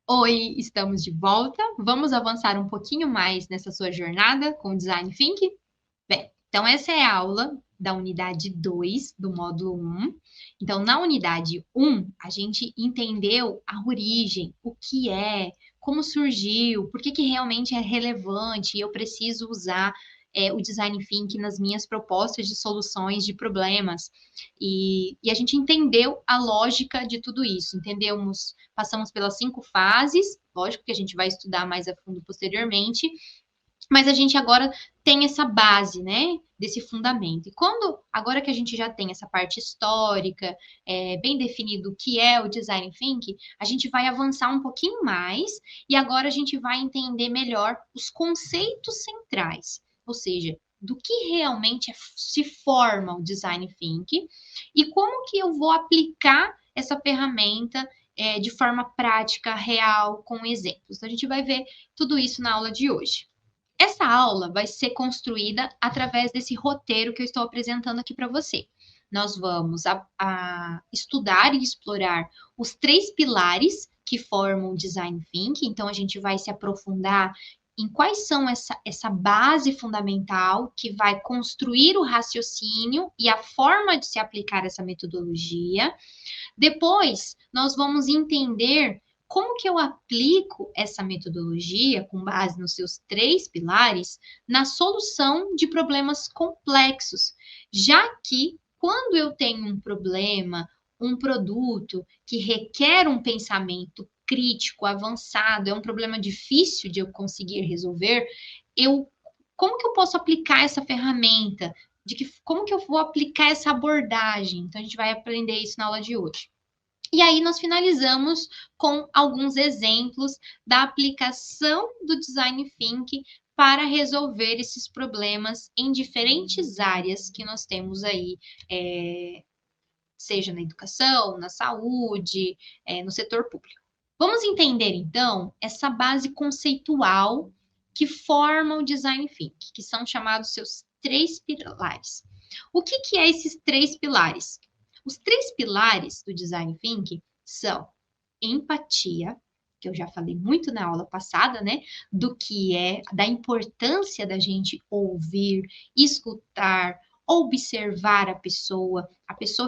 Oi, estamos de volta. Vamos avançar um pouquinho mais nessa sua jornada com o Design Thinking? Bem, então essa é a aula da unidade 2 do módulo 1. Então, na unidade 1, a gente entendeu a origem, o que é, como surgiu, por que que realmente é relevante e eu preciso usar o Design Thinking nas minhas propostas de soluções de problemas. E a gente entendeu a lógica de tudo isso, entendemos, passamos pelas 5 fases, lógico que a gente vai estudar mais a fundo posteriormente, mas a gente agora tem essa base, né, desse fundamento. E agora que a gente já tem essa parte histórica, bem definido o que é o Design Thinking, a gente vai avançar um pouquinho mais e agora a gente vai entender melhor os conceitos centrais, ou seja, do que realmente se forma o Design Thinking e como que eu vou aplicar essa ferramenta de forma prática, real, com exemplos. Então, a gente vai ver tudo isso na aula de hoje. Essa aula vai ser construída através desse roteiro que eu estou apresentando aqui para você. Nós vamos estudar e explorar os 3 pilares que formam o Design Thinking, então a gente vai se aprofundar em quais são essa base fundamental que vai construir o raciocínio e a forma de se aplicar essa metodologia. Depois, nós vamos entender como que eu aplico essa metodologia, com base nos seus 3 pilares, na solução de problemas complexos, já que quando eu tenho um problema, um produto que requer um pensamento crítico, avançado, é um problema difícil de eu conseguir resolver, como que eu posso aplicar essa ferramenta? Como que eu vou aplicar essa abordagem? Então, a gente vai aprender isso na aula de hoje. E aí nós finalizamos com alguns exemplos da aplicação do Design Thinking para resolver esses problemas em diferentes áreas que nós temos aí, seja na educação, na saúde, no setor público. Vamos entender, então, essa base conceitual que forma o Design Thinking, que são chamados seus 3 pilares. O que que é esses 3 pilares? Os 3 pilares do Design Thinking são empatia, que eu já falei muito na aula passada, né? Do que é, da importância da gente ouvir, escutar, observar a pessoa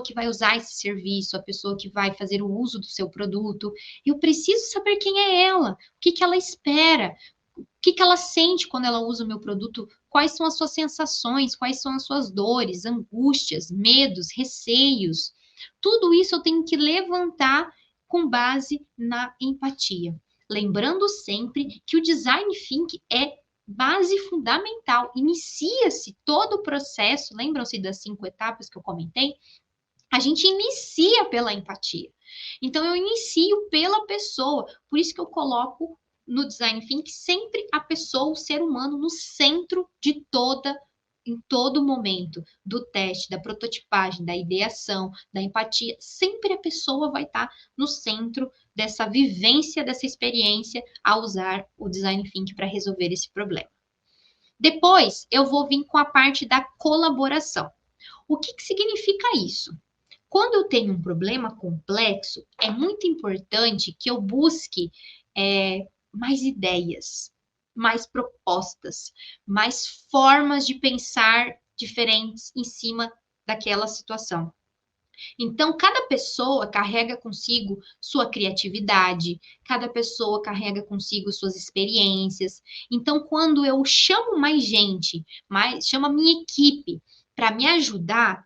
que vai usar esse serviço, a pessoa que vai fazer o uso do seu produto. Eu preciso saber quem é ela, o que que ela espera, o que que ela sente quando ela usa o meu produto, quais são as suas sensações, quais são as suas dores, angústias, medos, receios. Tudo isso eu tenho que levantar com base na empatia. Lembrando sempre que o design thinking é base fundamental. Inicia-se todo o processo, lembram-se das 5 etapas que eu comentei? A gente inicia pela empatia. Então, eu inicio pela pessoa. Por isso que eu coloco no design thinking sempre a pessoa, o ser humano, no centro de em todo momento do teste, da prototipagem, da ideação, da empatia. Sempre a pessoa vai estar no centro dessa vivência, dessa experiência, ao usar o design thinking para resolver esse problema. Depois, eu vou vir com a parte da colaboração. O que que significa isso? Quando eu tenho um problema complexo, é muito importante que eu busque mais ideias, mais propostas, mais formas de pensar diferentes em cima daquela situação. Então, cada pessoa carrega consigo sua criatividade, cada pessoa carrega consigo suas experiências. Então, quando eu chamo mais gente, chamo a minha equipe para me ajudar,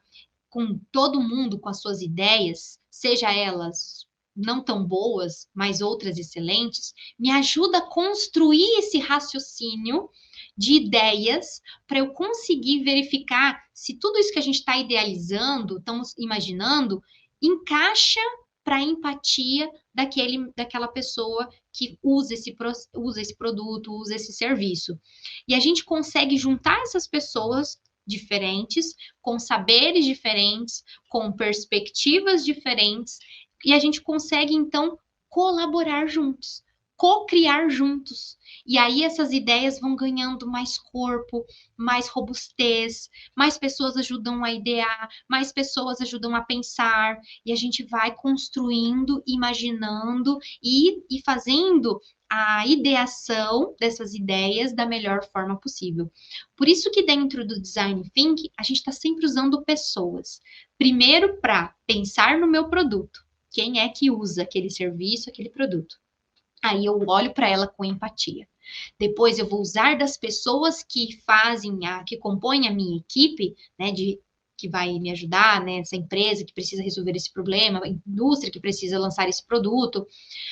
com todo mundo com as suas ideias, seja elas não tão boas, mas outras excelentes, me ajuda a construir esse raciocínio de ideias para eu conseguir verificar se tudo isso que a gente está idealizando, estamos imaginando, encaixa para a empatia daquela pessoa que usa esse produto, usa esse serviço. E a gente consegue juntar essas pessoas diferentes, com saberes diferentes, com perspectivas diferentes, e a gente consegue, então, colaborar juntos. co-criar juntos. E aí essas ideias vão ganhando mais corpo, mais robustez, mais pessoas ajudam a idear, mais pessoas ajudam a pensar, e a gente vai construindo, imaginando e fazendo a ideação dessas ideias da melhor forma possível. Por isso que dentro do Design Thinking, a gente está sempre usando pessoas. Primeiro, para pensar no meu produto. Quem é que usa aquele serviço, aquele produto? Aí eu olho para ela com empatia. Depois eu vou usar das pessoas que que compõem a minha equipe, né, que vai me ajudar, né, essa empresa que precisa resolver esse problema, a indústria que precisa lançar esse produto.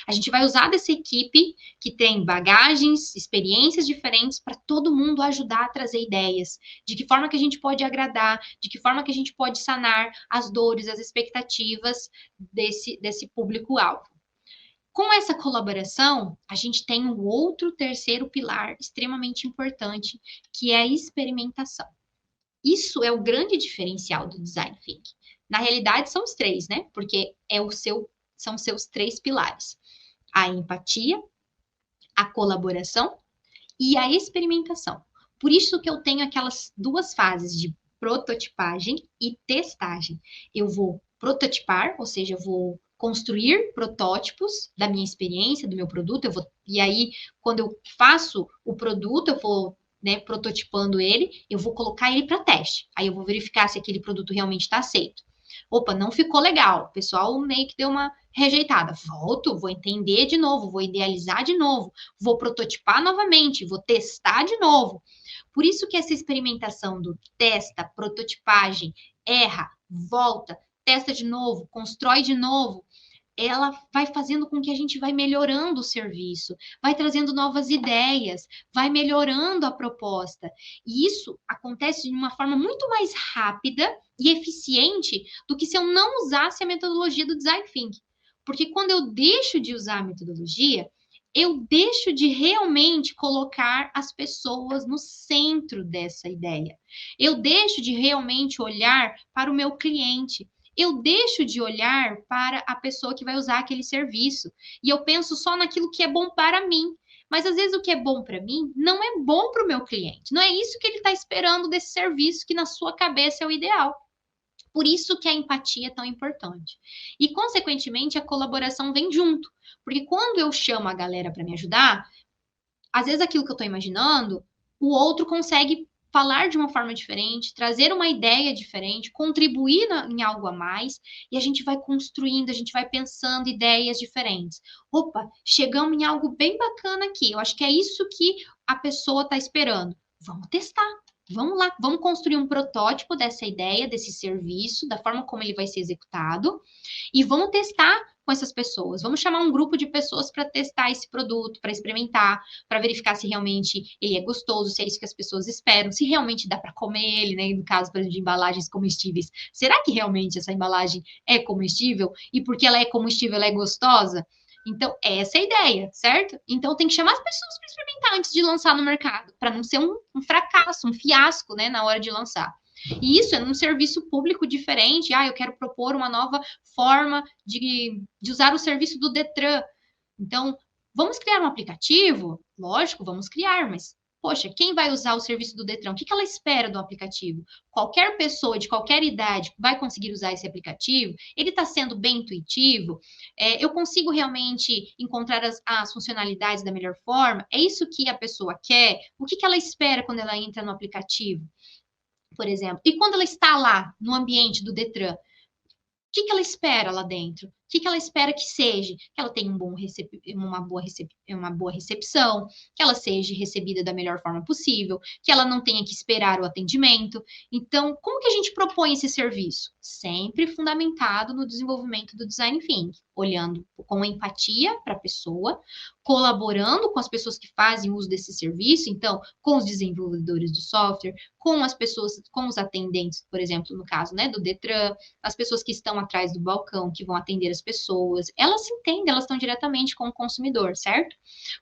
A gente vai usar dessa equipe que tem bagagens, experiências diferentes para todo mundo ajudar a trazer ideias. De que forma que a gente pode agradar, de que forma que a gente pode sanar as dores, as expectativas desse público-alvo. Com essa colaboração, a gente tem um outro terceiro pilar extremamente importante, que é a experimentação. Isso é o grande diferencial do design thinking. Na realidade, são os três, né? Porque são seus três pilares: a empatia, a colaboração e a experimentação. Por isso que eu tenho aquelas duas fases de prototipagem e testagem. Eu vou prototipar, ou seja, eu vou construir protótipos da minha experiência, do meu produto, e aí, quando eu faço o produto, eu vou, né, prototipando ele, eu vou colocar ele para teste. Aí eu vou verificar se aquele produto realmente está aceito. Opa, não ficou legal. O pessoal meio que deu uma rejeitada. Volto, vou entender de novo, vou idealizar de novo, vou prototipar novamente, vou testar de novo. Por isso que essa experimentação do testa, prototipagem, erra, volta, testa de novo, constrói de novo, ela vai fazendo com que a gente vai melhorando o serviço, vai trazendo novas ideias, vai melhorando a proposta. E isso acontece de uma forma muito mais rápida e eficiente do que se eu não usasse a metodologia do Design Thinking. Porque quando eu deixo de usar a metodologia, eu deixo de realmente colocar as pessoas no centro dessa ideia. Eu deixo de realmente olhar para o meu cliente. Eu deixo de olhar para a pessoa que vai usar aquele serviço. E eu penso só naquilo que é bom para mim. Mas às vezes o que é bom para mim não é bom para o meu cliente. Não é isso que ele está esperando desse serviço que na sua cabeça é o ideal. Por isso que a empatia é tão importante. E, consequentemente, a colaboração vem junto. Porque quando eu chamo a galera para me ajudar, às vezes aquilo que eu estou imaginando, o outro consegue falar de uma forma diferente, trazer uma ideia diferente, contribuir em algo a mais, e a gente vai construindo, a gente vai pensando ideias diferentes. Opa, chegamos em algo bem bacana aqui. Eu acho que é isso que a pessoa está esperando. Vamos testar. Vamos lá, vamos construir um protótipo dessa ideia, desse serviço, da forma como ele vai ser executado, e vamos testar com essas pessoas. Vamos chamar um grupo de pessoas para testar esse produto, para experimentar, para verificar se realmente ele é gostoso, se é isso que as pessoas esperam, se realmente dá para comer ele, né? No caso, por exemplo, de embalagens comestíveis. Será que realmente essa embalagem é comestível? E porque ela é comestível, ela é gostosa? Então, essa é a ideia, certo? Então, tem que chamar as pessoas para experimentar antes de lançar no mercado, para não ser um fracasso, um fiasco, né, na hora de lançar. E isso é num serviço público diferente. Eu quero propor uma nova forma de usar o serviço do Detran. Então, vamos criar um aplicativo? Lógico, vamos criar, mas, poxa, quem vai usar o serviço do Detran? O que ela espera do aplicativo? Qualquer pessoa de qualquer idade vai conseguir usar esse aplicativo? Ele está sendo bem intuitivo? Eu consigo realmente encontrar as funcionalidades da melhor forma? É isso que a pessoa quer? O que ela espera quando ela entra no aplicativo? Por exemplo. E quando ela está lá no ambiente do Detran, o que ela espera lá dentro? O que ela espera que seja? Que ela tenha uma boa recepção, que ela seja recebida da melhor forma possível, que ela não tenha que esperar o atendimento. Então, como que a gente propõe esse serviço? Sempre fundamentado no desenvolvimento do design thinking, olhando com empatia para a pessoa, colaborando com as pessoas que fazem uso desse serviço, então, com os desenvolvedores do software, com as pessoas, com os atendentes, por exemplo, no caso, né, do Detran, as pessoas que estão atrás do balcão, que vão atender as pessoas, elas se entendem, elas estão diretamente com o consumidor, certo?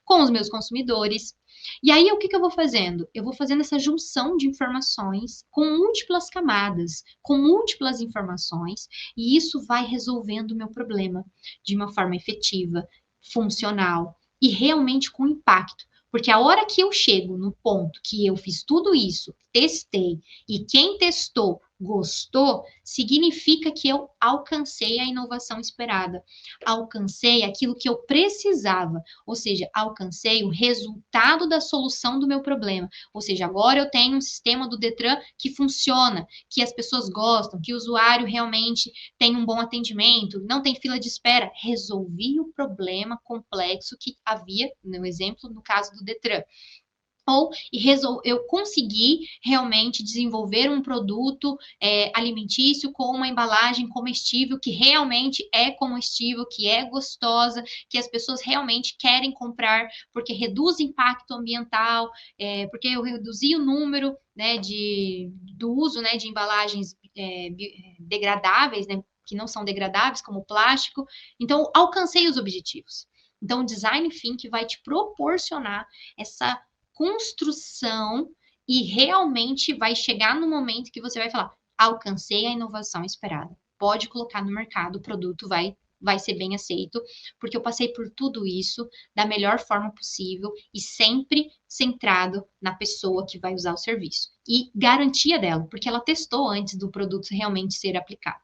Com os meus consumidores. E aí, o que eu vou fazendo? Eu vou fazendo essa junção de informações com múltiplas camadas, com múltiplas informações, e isso vai resolvendo o meu problema de uma forma efetiva, funcional, e realmente com impacto. Porque a hora que eu chego no ponto que eu fiz tudo isso, testei, e quem testou gostou, significa que eu alcancei a inovação esperada, alcancei aquilo que eu precisava, ou seja, alcancei o resultado da solução do meu problema. Ou seja, agora eu tenho um sistema do Detran que funciona, que as pessoas gostam, que o usuário realmente tem um bom atendimento, não tem fila de espera. Resolvi o problema complexo que havia, no exemplo, no caso do Detran. Ou eu consegui realmente desenvolver um produto alimentício com uma embalagem comestível que realmente é comestível, que é gostosa, que as pessoas realmente querem comprar porque reduz impacto ambiental, porque eu reduzi o número, né, do uso, né, de embalagens degradáveis, né, que não são degradáveis, como o plástico. Então, alcancei os objetivos. Então, o Design Think vai te proporcionar essa construção e realmente vai chegar no momento que você vai falar: alcancei a inovação esperada. Pode colocar no mercado, o produto vai ser bem aceito, porque eu passei por tudo isso da melhor forma possível e sempre centrado na pessoa que vai usar o serviço. E garantia dela, porque ela testou antes do produto realmente ser aplicado.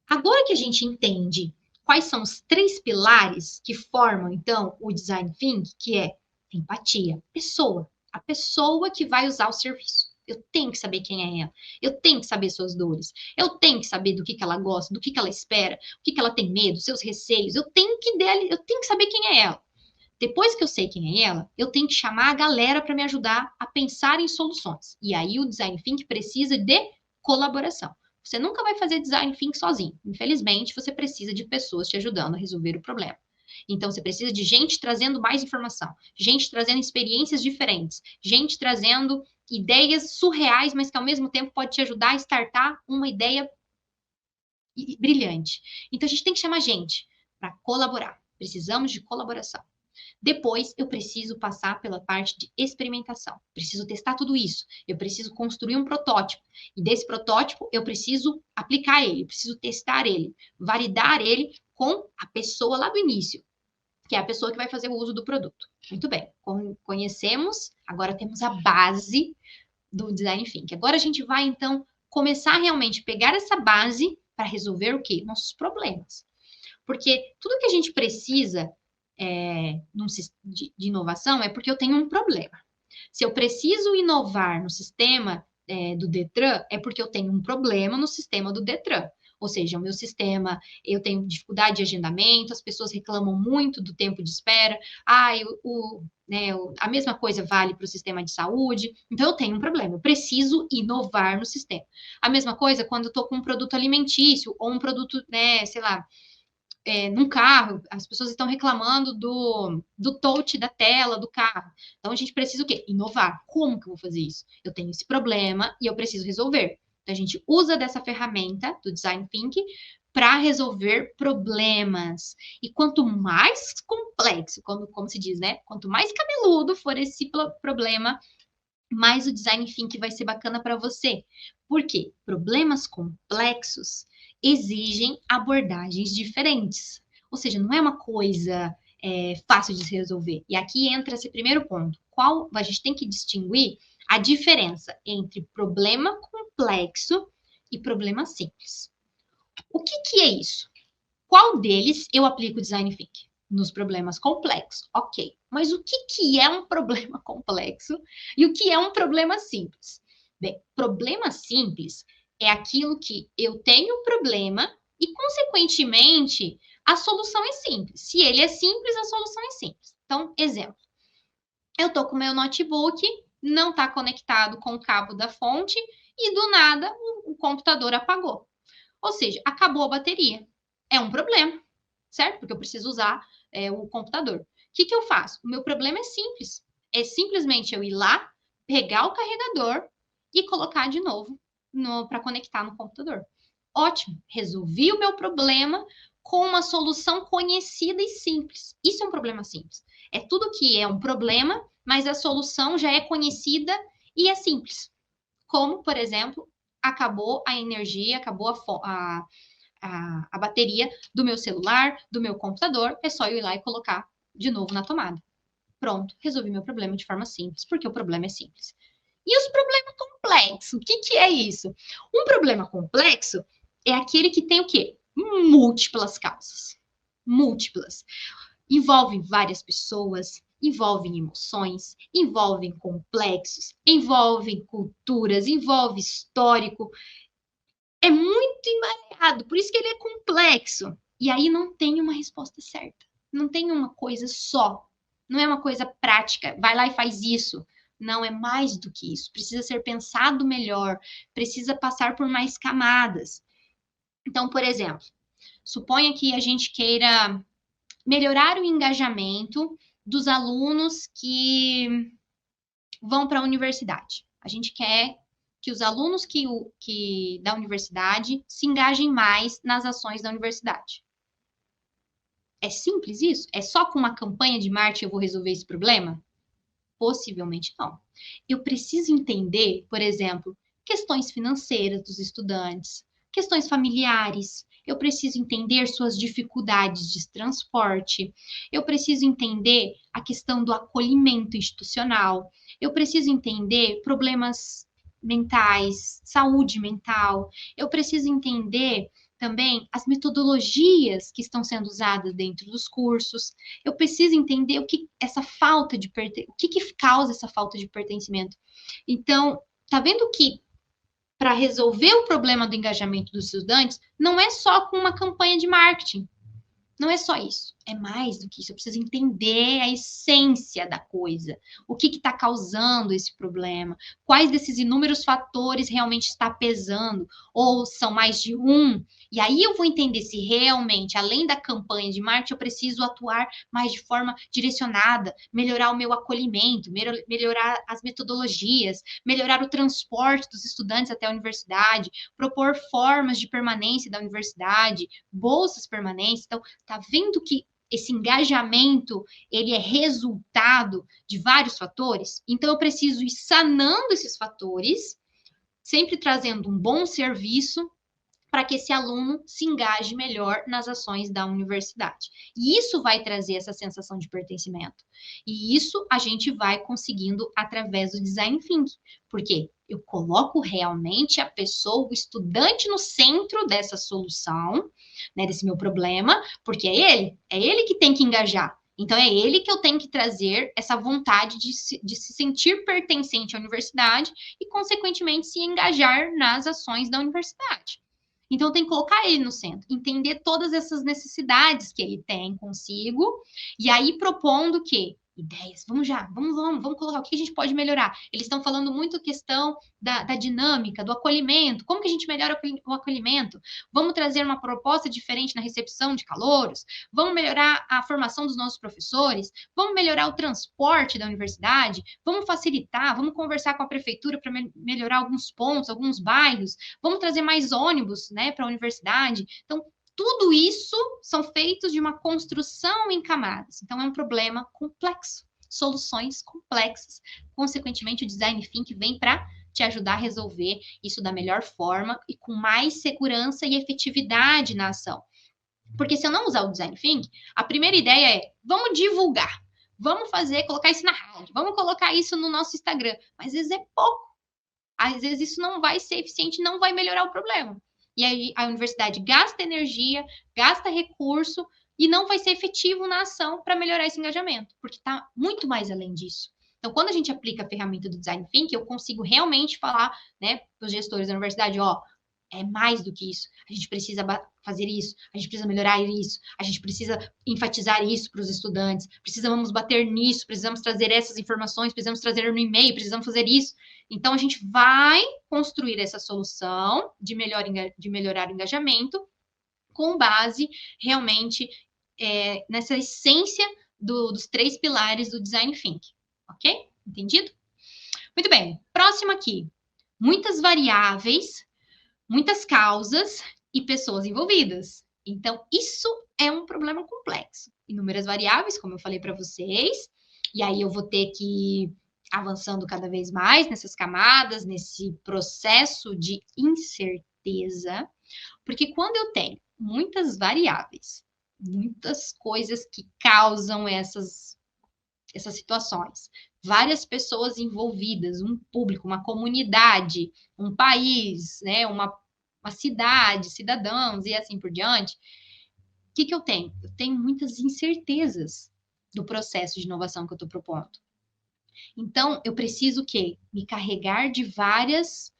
Agora que a gente entende quais são os 3 pilares que formam, então, o Design Thinking, que é empatia, pessoa, a pessoa que vai usar o serviço. Eu tenho que saber quem é ela. Eu tenho que saber suas dores. Eu tenho que saber do que ela gosta, do que ela espera, o que ela tem medo, seus receios. Eu tenho que saber quem é ela. Depois que eu sei quem é ela, eu tenho que chamar a galera para me ajudar a pensar em soluções. E aí o Design Think precisa de colaboração. Você nunca vai fazer Design Think sozinho. Infelizmente, você precisa de pessoas te ajudando a resolver o problema. Então, você precisa de gente trazendo mais informação, gente trazendo experiências diferentes, gente trazendo ideias surreais, mas que ao mesmo tempo pode te ajudar a startar uma ideia brilhante. Então, a gente tem que chamar gente para colaborar. Precisamos de colaboração. Depois, eu preciso passar pela parte de experimentação. Preciso testar tudo isso. Eu preciso construir um protótipo. E desse protótipo, eu preciso aplicar ele, eu preciso testar ele, validar ele com a pessoa lá do início, que é a pessoa que vai fazer o uso do produto. Muito bem, conhecemos, agora temos a base do Design Thinking. Agora a gente vai, então, começar a realmente pegar essa base para resolver o quê? Nossos problemas. Porque tudo que a gente precisa de inovação é porque eu tenho um problema. Se eu preciso inovar no sistema do Detran, é porque eu tenho um problema no sistema do Detran. Ou seja, o meu sistema, eu tenho dificuldade de agendamento, as pessoas reclamam muito do tempo de espera. A mesma coisa vale para o sistema de saúde. Então, eu tenho um problema, eu preciso inovar no sistema. A mesma coisa quando eu estou com um produto alimentício ou um produto, né, sei lá, num carro, as pessoas estão reclamando do touch da tela do carro. Então, a gente precisa o quê? Inovar. Como que eu vou fazer isso? Eu tenho esse problema e eu preciso resolver. Então, a gente usa dessa ferramenta do Design Thinking para resolver problemas. E quanto mais complexo, como se diz, né? Quanto mais cabeludo for esse problema, mais o Design Thinking vai ser bacana para você. Por quê? Problemas complexos exigem abordagens diferentes. Ou seja, não é uma coisa fácil de se resolver. E aqui entra esse primeiro ponto. Qual a gente tem que distinguir a diferença entre problema complexo e problema simples. O que é isso? Qual deles eu aplico o Design Thinking? Nos problemas complexos, ok. Mas o que é um problema complexo e o que é um problema simples? Bem, problema simples é aquilo que eu tenho um problema e, consequentemente, a solução é simples. Se ele é simples, a solução é simples. Então, exemplo. Eu estou com o meu notebook, não está conectado com o cabo da fonte e, do nada, o computador apagou. Ou seja, acabou a bateria. É um problema, certo? Porque eu preciso usar o computador. O que eu faço? O meu problema é simples. É simplesmente eu ir lá, pegar o carregador e colocar de novo para conectar no computador. Ótimo, resolvi o meu problema com uma solução conhecida e simples. Isso é um problema simples. É tudo que é um problema, mas a solução já é conhecida e é simples. Como, por exemplo, acabou a energia, acabou a bateria do meu celular, do meu computador, é só eu ir lá e colocar de novo na tomada. Pronto, resolvi meu problema de forma simples, porque o problema é simples. E os problemas complexos, o que é isso? Um problema complexo é aquele que tem o quê? Múltiplas causas. Múltiplas. Envolvem várias pessoas, envolvem emoções, envolvem complexos, envolvem culturas, envolve histórico. É muito emaranhado, por isso que ele é complexo. E aí não tem uma resposta certa. Não tem uma coisa só. Não é uma coisa prática. Vai lá e faz isso. Não, é mais do que isso. Precisa ser pensado melhor. Precisa passar por mais camadas. Então, por exemplo, suponha que a gente queira melhorar o engajamento dos alunos que vão para a universidade. A gente quer que os alunos da universidade se engajem mais nas ações da universidade. É simples isso? É só com uma campanha de marketing eu vou resolver esse problema? Possivelmente não. Eu preciso entender, por exemplo, questões financeiras dos estudantes, questões familiares. Eu preciso entender suas dificuldades de transporte. Eu preciso entender a questão do acolhimento institucional. Eu preciso entender problemas mentais, saúde mental. Eu preciso entender também as metodologias que estão sendo usadas dentro dos cursos. Eu preciso entender o que essa falta de o que causa essa falta de pertencimento. Então, tá vendo que para resolver o problema do engajamento dos estudantes, não é só com uma campanha de marketing. Não é só isso, é mais do que isso. Eu preciso entender a essência da coisa. O que está causando esse problema? Quais desses inúmeros fatores realmente está pesando? Ou são mais de um? E aí eu vou entender se realmente, além da campanha de marketing, eu preciso atuar mais de forma direcionada, melhorar o meu acolhimento, melhorar as metodologias, melhorar o transporte dos estudantes até a universidade, propor formas de permanência da universidade, bolsas permanentes. Então, tá vendo que esse engajamento, ele é resultado de vários fatores? Então, eu preciso ir sanando esses fatores, sempre trazendo um bom serviço para que esse aluno se engaje melhor nas ações da universidade. E isso vai trazer essa sensação de pertencimento. E isso a gente vai conseguindo através do design thinking. Porque eu coloco realmente a pessoa, o estudante no centro dessa solução, né, desse meu problema, porque é ele que tem que engajar. Então, é ele que eu tenho que trazer essa vontade de se sentir pertencente à universidade e, consequentemente, se engajar nas ações da universidade. Então, tem que colocar ele no centro, entender todas essas necessidades que ele tem consigo, e aí propondo que ideias, vamos colocar o que a gente pode melhorar. Eles estão falando muito questão da dinâmica, do acolhimento, como que a gente melhora o acolhimento? Vamos trazer uma proposta diferente na recepção de calouros, vamos melhorar a formação dos nossos professores, vamos melhorar o transporte da universidade, vamos facilitar, vamos conversar com a prefeitura para melhorar alguns pontos, alguns bairros, vamos trazer mais ônibus, né, para a universidade. Então, tudo isso são feitos de uma construção em camadas. Então, é um problema complexo, soluções complexas. Consequentemente, o design thinking vem para te ajudar a resolver isso da melhor forma e com mais segurança e efetividade na ação. Porque se eu não usar o design thinking, a primeira ideia é: vamos divulgar, vamos fazer, colocar isso na rádio, vamos colocar isso no nosso Instagram. Mas às vezes é pouco. Às vezes isso não vai ser eficiente, não vai melhorar o problema. E aí a universidade gasta energia, gasta recurso e não vai ser efetivo na ação para melhorar esse engajamento, porque está muito mais além disso. Então, quando a gente aplica a ferramenta do Design Thinking, eu consigo realmente falar, né, para os gestores da universidade, ó, é mais do que isso. A gente precisa fazer isso, a gente precisa melhorar isso, a gente precisa enfatizar isso para os estudantes, precisamos bater nisso, precisamos trazer essas informações, precisamos trazer no e-mail, precisamos fazer isso. Então, a gente vai construir essa solução de melhorar o engajamento com base realmente nessa essência dos 3 pilares do Design Thinking, ok? Entendido? Muito bem, próximo aqui. Muitas variáveis, muitas causas e pessoas envolvidas. Então, isso é um problema complexo. Inúmeras variáveis, como eu falei para vocês, e aí eu vou ter que ir avançando cada vez mais nessas camadas, nesse processo de incerteza, porque quando eu tenho muitas variáveis, muitas coisas que causam essas situações. Várias pessoas envolvidas, um público, uma comunidade, um país, né, uma cidade, cidadãos e assim por diante. O que eu tenho? Eu tenho muitas incertezas do processo de inovação que eu estou propondo. Então, eu preciso que me carregar de várias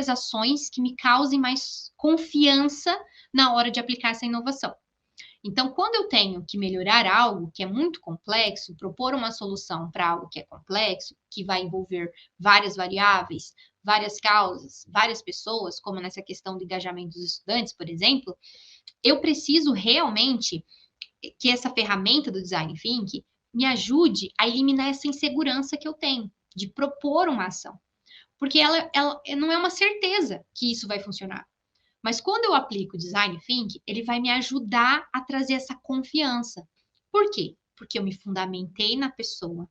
ações que me causem mais confiança na hora de aplicar essa inovação. Então, quando eu tenho que melhorar algo que é muito complexo, propor uma solução para algo que é complexo, que vai envolver várias variáveis, várias causas, várias pessoas, como nessa questão do engajamento dos estudantes, por exemplo, eu preciso realmente que essa ferramenta do design thinking me ajude a eliminar essa insegurança que eu tenho de propor uma ação. Porque ela não é uma certeza que isso vai funcionar. Mas quando eu aplico o design thinking, ele vai me ajudar a trazer essa confiança. Por quê? Porque eu me fundamentei na pessoa.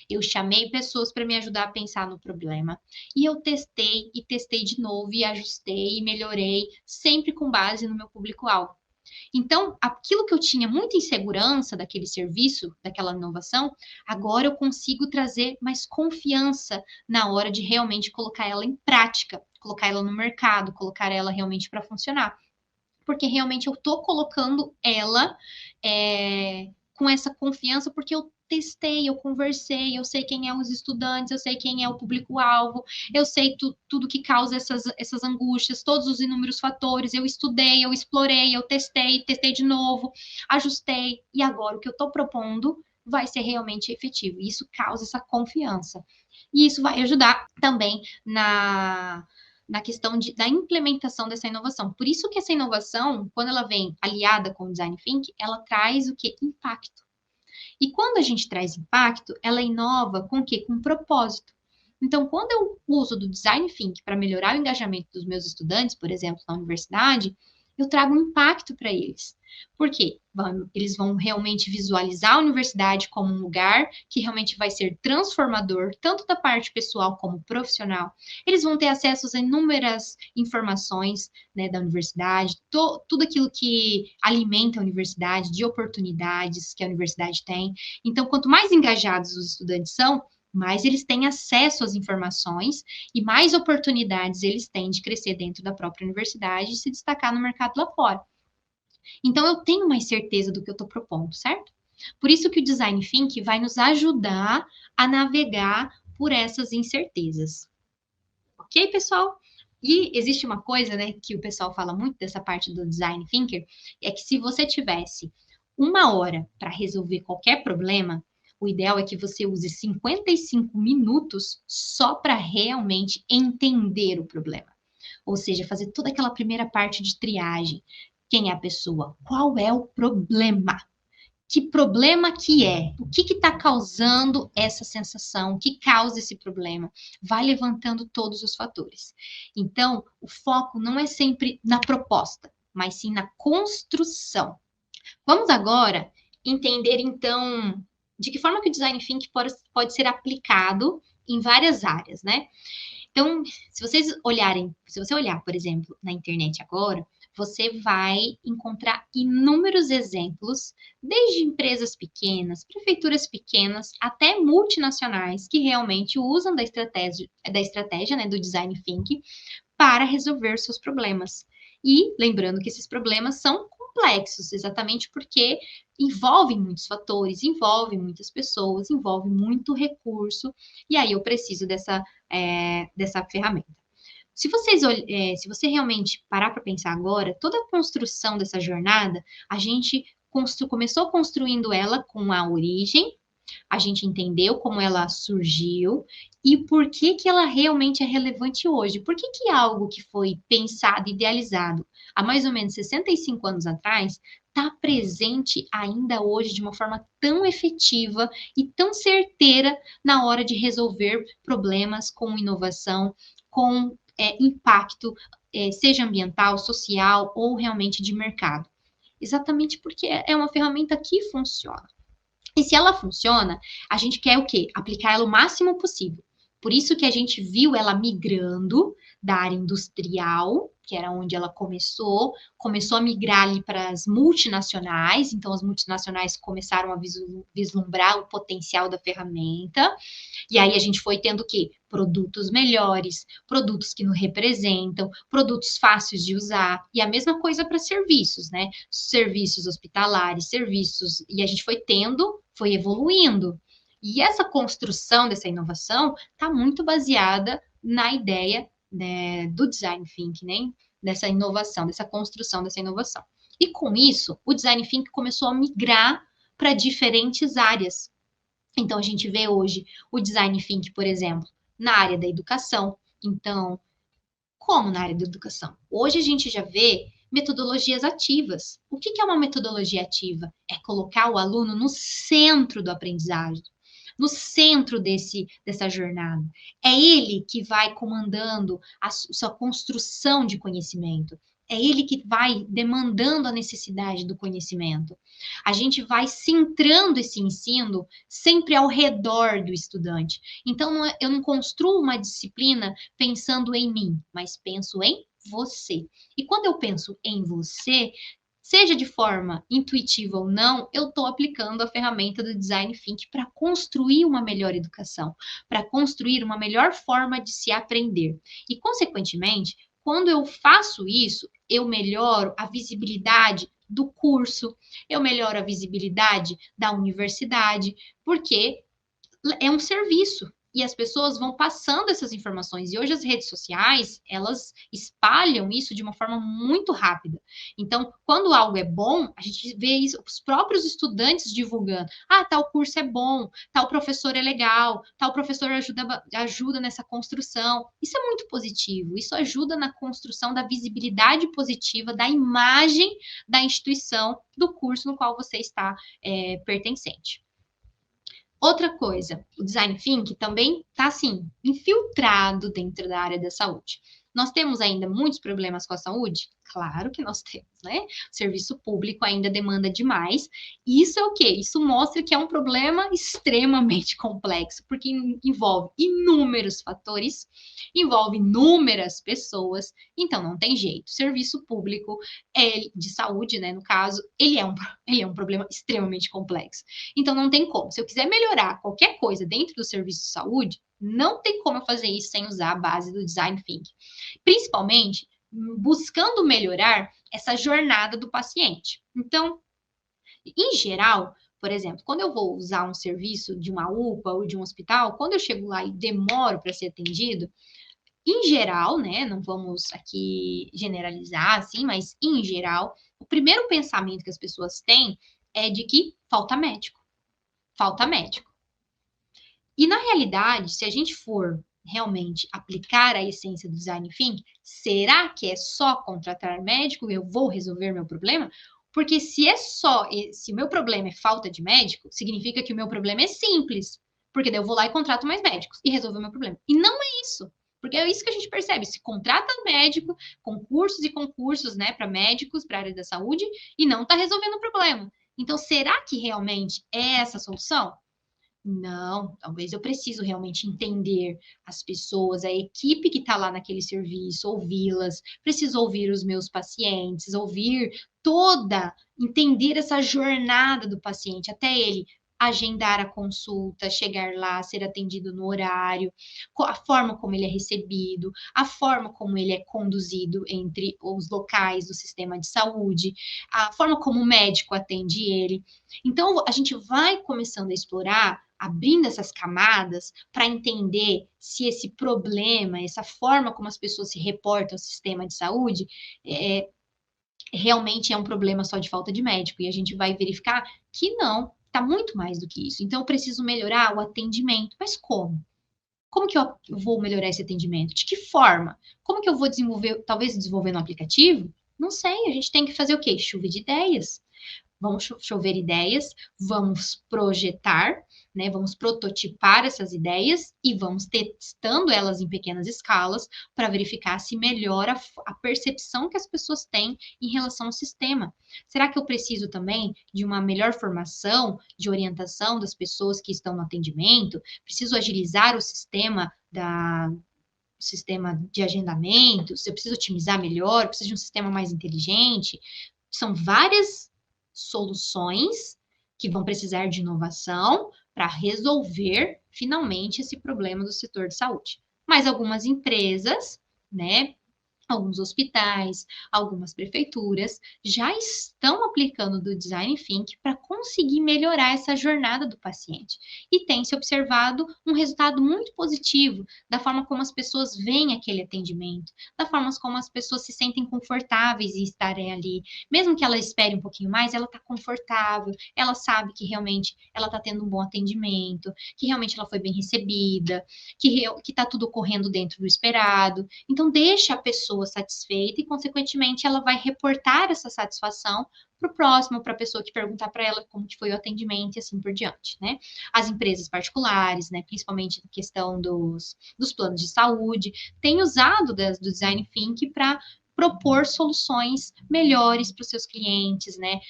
Eu chamei pessoas para me ajudar a pensar no problema. E eu testei e testei de novo e ajustei e melhorei, sempre com base no meu público-alvo. Então, aquilo que eu tinha muita insegurança daquele serviço, daquela inovação, agora eu consigo trazer mais confiança na hora de realmente colocar ela em prática, colocar ela no mercado, colocar ela realmente para funcionar. Porque realmente eu estou colocando ela com essa confiança, porque eu testei, eu conversei, eu sei quem é os estudantes, eu sei quem é o público-alvo, eu sei tudo que causa essas angústias, todos os inúmeros fatores, eu estudei, eu explorei, eu testei, testei de novo, ajustei, e agora o que eu estou propondo vai ser realmente efetivo. E isso causa essa confiança. E isso vai ajudar também na questão da implementação dessa inovação. Por isso que essa inovação, quando ela vem aliada com o design thinking, ela traz o que? Impacto. E quando a gente traz impacto, ela inova com o quê? Com propósito. Então, quando eu uso do design thinking para melhorar o engajamento dos meus estudantes, por exemplo, na universidade, eu trago um impacto para eles. Por quê? Eles vão realmente visualizar a universidade como um lugar que realmente vai ser transformador, tanto da parte pessoal como profissional. Eles vão ter acesso a inúmeras informações, né, da universidade, tudo aquilo que alimenta a universidade, de oportunidades que a universidade tem. Então, quanto mais engajados os estudantes são, mais eles têm acesso às informações e mais oportunidades eles têm de crescer dentro da própria universidade e se destacar no mercado lá fora. Então, eu tenho mais certeza do que eu estou propondo, certo? Por isso que o Design Thinking vai nos ajudar a navegar por essas incertezas. Ok, pessoal? E existe uma coisa, né, que o pessoal fala muito dessa parte do Design Thinker, é que se você tivesse 1 hora para resolver qualquer problema, o ideal é que você use 55 minutos só para realmente entender o problema. Ou seja, fazer toda aquela primeira parte de triagem. Quem é a pessoa? Qual é o problema? Que problema que é? O que está causando essa sensação? O que causa esse problema? Vai levantando todos os fatores. Então, o foco não é sempre na proposta, mas sim na construção. Vamos agora entender, então, de que forma que o Design Thinking pode ser aplicado em várias áreas, né? Então, se você olhar, por exemplo, na internet agora, você vai encontrar inúmeros exemplos, desde empresas pequenas, prefeituras pequenas, até multinacionais que realmente usam da estratégia, né, do design thinking para resolver seus problemas. E lembrando que esses problemas são complexos, exatamente porque envolvem muitos fatores, envolvem muitas pessoas, envolve muito recurso, e aí eu preciso dessa ferramenta. Se você realmente parar para pensar agora, toda a construção dessa jornada, a gente começou construindo ela com a origem, a gente entendeu como ela surgiu e por que que ela realmente é relevante hoje. Por que que algo que foi pensado, idealizado há mais ou menos 65 anos atrás, está presente ainda hoje de uma forma tão efetiva e tão certeira na hora de resolver problemas com inovação, com impacto, seja ambiental, social ou realmente de mercado. Exatamente porque é uma ferramenta que funciona. E se ela funciona, a gente quer o quê? Aplicar ela o máximo possível. Por isso que a gente viu ela migrando da área industrial, que era onde ela começou a migrar ali para as multinacionais, então as multinacionais começaram a vislumbrar o potencial da ferramenta, e aí a gente foi tendo o quê? Produtos melhores, produtos que nos representam, produtos fáceis de usar, e a mesma coisa para serviços, né? Serviços hospitalares, serviços, e a gente foi tendo, foi evoluindo. E essa construção dessa inovação está muito baseada na ideia, né, do design thinking, né? Dessa inovação, dessa construção dessa inovação. E com isso, o design thinking começou a migrar para diferentes áreas. Então, a gente vê hoje o design thinking, por exemplo, na área da educação. Então, como na área da educação? Hoje a gente já vê metodologias ativas. O que é uma metodologia ativa? É colocar o aluno no centro do aprendizagem, no centro dessa jornada. É ele que vai comandando a sua construção de conhecimento. É ele que vai demandando a necessidade do conhecimento. A gente vai centrando esse ensino sempre ao redor do estudante. Então, eu não construo uma disciplina pensando em mim, mas penso em você. E quando eu penso em você, seja de forma intuitiva ou não, eu estou aplicando a ferramenta do Design Thinking para construir uma melhor educação, para construir uma melhor forma de se aprender. E, consequentemente, quando eu faço isso, eu melhoro a visibilidade do curso, eu melhoro a visibilidade da universidade, porque é um serviço. E as pessoas vão passando essas informações. E hoje as redes sociais, elas espalham isso de uma forma muito rápida. Então, quando algo é bom, a gente vê isso, os próprios estudantes divulgando. Ah, tal curso é bom, tal professor é legal, tal professor ajuda nessa construção. Isso é muito positivo. Isso ajuda na construção da visibilidade positiva da imagem da instituição, do curso no qual você está pertencente. Outra coisa, o design thinking também está assim, infiltrado dentro da área da saúde. Nós temos ainda muitos problemas com a saúde? Claro que nós temos, né? O serviço público ainda demanda demais. E isso é o quê? Isso mostra que é um problema extremamente complexo, porque envolve inúmeros fatores, envolve inúmeras pessoas, então não tem jeito. Serviço público de saúde, né, no caso, ele é um problema extremamente complexo. Então não tem como. Se eu quiser melhorar qualquer coisa dentro do serviço de saúde, não tem como eu fazer isso sem usar a base do design thinking. Principalmente buscando melhorar essa jornada do paciente. Então, em geral, por exemplo, quando eu vou usar um serviço de uma UPA ou de um hospital, quando eu chego lá e demoro para ser atendido, em geral, né, não vamos aqui generalizar assim, mas em geral, o primeiro pensamento que as pessoas têm é de que falta médico. Falta médico. E na realidade, se a gente for realmente aplicar a essência do design thinking, será que é só contratar médico e eu vou resolver meu problema? Porque se o meu problema é falta de médico, significa que o meu problema é simples, porque daí eu vou lá e contrato mais médicos e resolvo o meu problema. E não é isso. Porque é isso que a gente percebe, se contrata médico, concursos e concursos, né, para médicos, para a área da saúde, e não está resolvendo o problema. Então, será que realmente é essa a solução? Não, talvez eu preciso realmente entender as pessoas, a equipe que está lá naquele serviço, ouvi-las, preciso ouvir os meus pacientes, entender essa jornada do paciente, até ele agendar a consulta, chegar lá, ser atendido no horário, a forma como ele é recebido, a forma como ele é conduzido entre os locais do sistema de saúde, a forma como o médico atende ele. Então, a gente vai começando a explorar, abrindo essas camadas para entender se esse problema, essa forma como as pessoas se reportam ao sistema de saúde, realmente é um problema só de falta de médico. E a gente vai verificar que não, está muito mais do que isso. Então, eu preciso melhorar o atendimento. Mas como? Como que eu vou melhorar esse atendimento? De que forma? Como que eu vou desenvolver, talvez desenvolvendo um aplicativo? Não sei, a gente tem que fazer o quê? Chuva de ideias. Vamos chover ideias, vamos projetar, né? Vamos prototipar essas ideias e vamos testando elas em pequenas escalas para verificar se melhora a percepção que as pessoas têm em relação ao sistema. Será que eu preciso também de uma melhor formação, de orientação das pessoas que estão no atendimento? Preciso agilizar o sistema sistema de agendamento, se eu preciso otimizar melhor, preciso de um sistema mais inteligente. São várias soluções que vão precisar de inovação para resolver finalmente esse problema do setor de saúde. Mas algumas empresas, né, alguns hospitais, algumas prefeituras já estão aplicando do Design Thinking para conseguir melhorar essa jornada do paciente. E tem se observado um resultado muito positivo da forma como as pessoas veem aquele atendimento, da forma como as pessoas se sentem confortáveis em estarem ali. Mesmo que ela espere um pouquinho mais, ela está confortável, ela sabe que realmente ela está tendo um bom atendimento, que realmente ela foi bem recebida, que está tudo ocorrendo dentro do esperado. Então, deixa a pessoa satisfeita e, consequentemente, ela vai reportar essa satisfação para o próximo, para a pessoa que perguntar para ela como que foi o atendimento e assim por diante, né? As empresas particulares, né, principalmente na questão dos planos de saúde, têm usado do Design Thinking para propor soluções melhores para os seus clientes, né?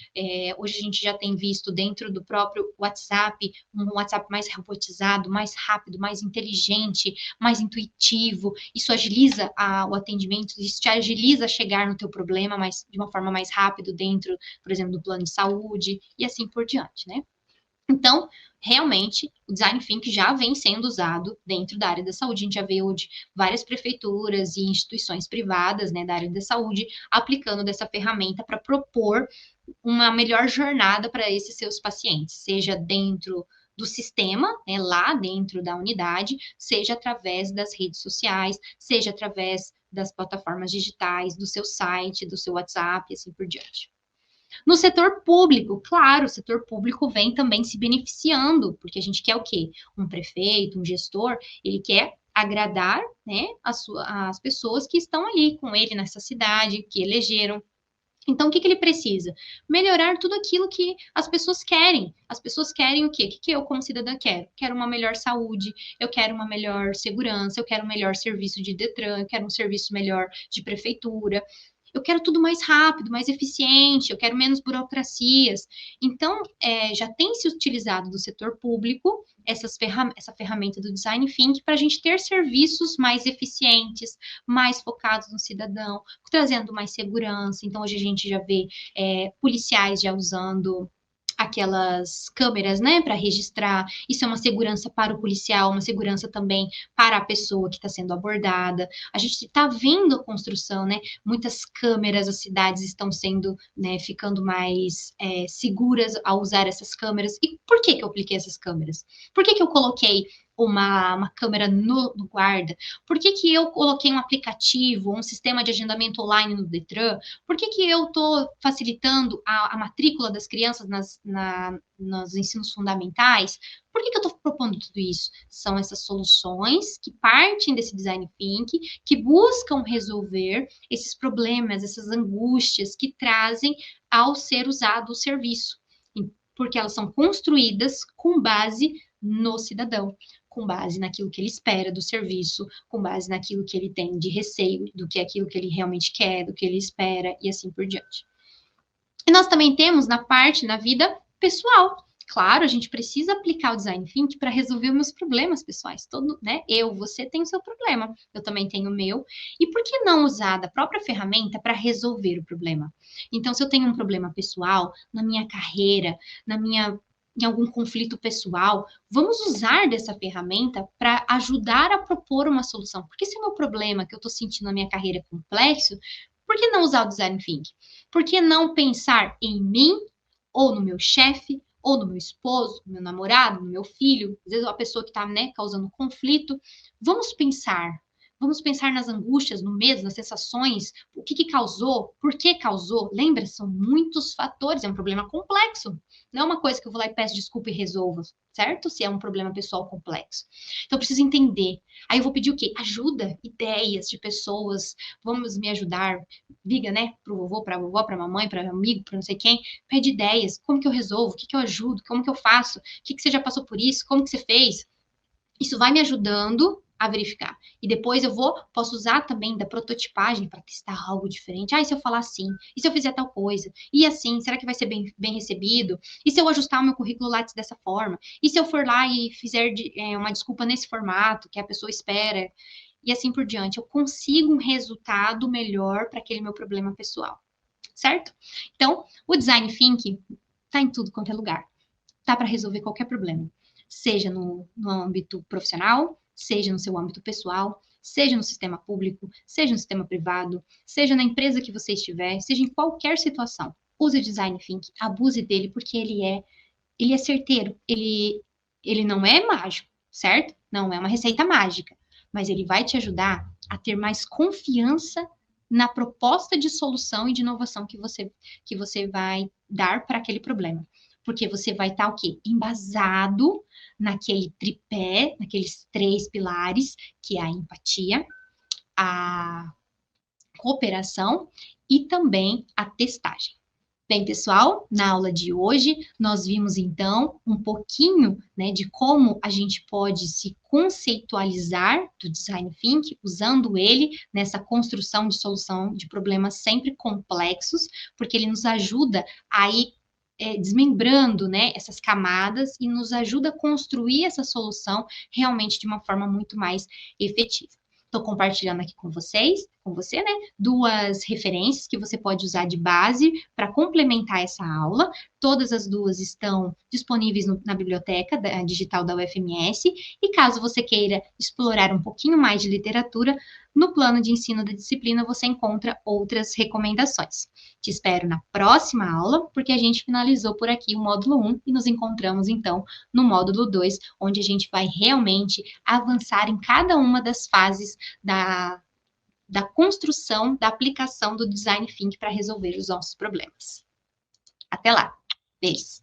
Hoje a gente já tem visto dentro do próprio WhatsApp, um WhatsApp mais robotizado, mais rápido, mais inteligente, mais intuitivo. Isso agiliza o atendimento, isso te agiliza a chegar no teu problema, mas de uma forma mais rápida dentro, por exemplo, do plano de saúde e assim por diante, né? Então, realmente, o Design Thinking já vem sendo usado dentro da área da saúde. A gente já vê hoje várias prefeituras e instituições privadas, né, da área da saúde aplicando dessa ferramenta para propor uma melhor jornada para esses seus pacientes, seja dentro do sistema, né, lá dentro da unidade, seja através das redes sociais, seja através das plataformas digitais, do seu site, do seu WhatsApp, e assim por diante. No setor público, claro, o setor público vem também se beneficiando, porque a gente quer o quê? Um prefeito, um gestor, ele quer agradar, né, as pessoas que estão ali com ele nessa cidade, que elegeram. Então, o que ele precisa? Melhorar tudo aquilo que as pessoas querem. As pessoas querem o quê? O que eu, como cidadã, quero? Quero uma melhor saúde, eu quero uma melhor segurança, eu quero um melhor serviço de Detran, eu quero um serviço melhor de prefeitura. Eu quero tudo mais rápido, mais eficiente, eu quero menos burocracias. Então, já tem se utilizado do setor público essa ferramenta do Design Thinking para a gente ter serviços mais eficientes, mais focados no cidadão, trazendo mais segurança. Então, hoje a gente já vê policiais já usando aquelas câmeras, né, para registrar. Isso é uma segurança para o policial, uma segurança também para a pessoa que está sendo abordada. A gente está vendo a construção, né? Muitas câmeras, as cidades estão sendo, né, ficando mais seguras ao usar essas câmeras. E por que eu apliquei essas câmeras? Por que eu coloquei uma câmera no guarda? Por que eu coloquei um aplicativo, um sistema de agendamento online no Detran? Por que eu estou facilitando a matrícula das crianças nos ensinos fundamentais? Por que eu estou propondo tudo isso? São essas soluções que partem desse design thinking, que buscam resolver esses problemas, essas angústias que trazem ao ser usado o serviço, porque elas são construídas com base no cidadão, com base naquilo que ele espera do serviço, com base naquilo que ele tem de receio, do que é aquilo que ele realmente quer, do que ele espera e assim por diante. E nós também temos na vida pessoal. Claro, a gente precisa aplicar o design thinking para resolver meus problemas pessoais. Né? Você tem o seu problema, eu também tenho o meu. E por que não usar da própria ferramenta para resolver o problema? Então, se eu tenho um problema pessoal na minha carreira, em algum conflito pessoal, vamos usar dessa ferramenta para ajudar a propor uma solução. Porque se o meu problema que eu estou sentindo na minha carreira é complexo, por que não usar o design thinking? Por que não pensar em mim, ou no meu chefe, ou no meu esposo, no meu namorado, no meu filho, às vezes uma pessoa que está, né, causando conflito? Vamos pensar nas angústias, no medo, nas sensações, o que causou, por que causou. Lembra, são muitos fatores, é um problema complexo. Não é uma coisa que eu vou lá e peço desculpa e resolvo, certo? Se é um problema pessoal complexo. Então, eu preciso entender. Aí eu vou pedir o quê? Ajuda, ideias de pessoas, vamos me ajudar. Liga, né, pro vovô, pra vovó, pra mamãe, pra amigo, pra não sei quem. Pede ideias, como que eu resolvo, o que eu ajudo, como que eu faço, o que você já passou por isso, como que você fez. Isso vai me ajudando a verificar. E depois posso usar também da prototipagem para testar algo diferente. E se eu falar assim? E se eu fizer tal coisa? E assim, será que vai ser bem recebido? E se eu ajustar o meu currículo Lattes dessa forma? E se eu for lá e fizer uma desculpa nesse formato que a pessoa espera? e assim por diante. Eu consigo um resultado melhor para aquele meu problema pessoal, certo? Então, o design thinking está em tudo quanto é lugar. Tá para resolver qualquer problema, seja no âmbito profissional, seja no seu âmbito pessoal, seja no sistema público, seja no sistema privado, seja na empresa que você estiver, seja em qualquer situação. Use o design thinking, abuse dele porque ele é certeiro, ele não é mágico, certo? Não é uma receita mágica, mas ele vai te ajudar a ter mais confiança na proposta de solução e de inovação que você vai dar para aquele problema. Porque você vai estar o quê? Embasado naquele tripé, naqueles 3 pilares, que é a empatia, a cooperação e também a testagem. Bem, pessoal, na aula de hoje nós vimos então um pouquinho, né, de como a gente pode se conceitualizar do design thinking, usando ele nessa construção de solução de problemas sempre complexos, porque ele nos ajuda a ir desmembrando, né, essas camadas e nos ajuda a construir essa solução realmente de uma forma muito mais efetiva. Estou compartilhando aqui com vocês, com você, né, 2 referências que você pode usar de base para complementar essa aula. Todas as 2 estão disponíveis na biblioteca digital da UFMS. E caso você queira explorar um pouquinho mais de literatura, no plano de ensino da disciplina você encontra outras recomendações. Te espero na próxima aula, porque a gente finalizou por aqui o módulo 1 e nos encontramos então no módulo 2, onde a gente vai realmente avançar em cada uma das fases da construção, da aplicação do design thinking para resolver os nossos problemas. Até lá. Beijos.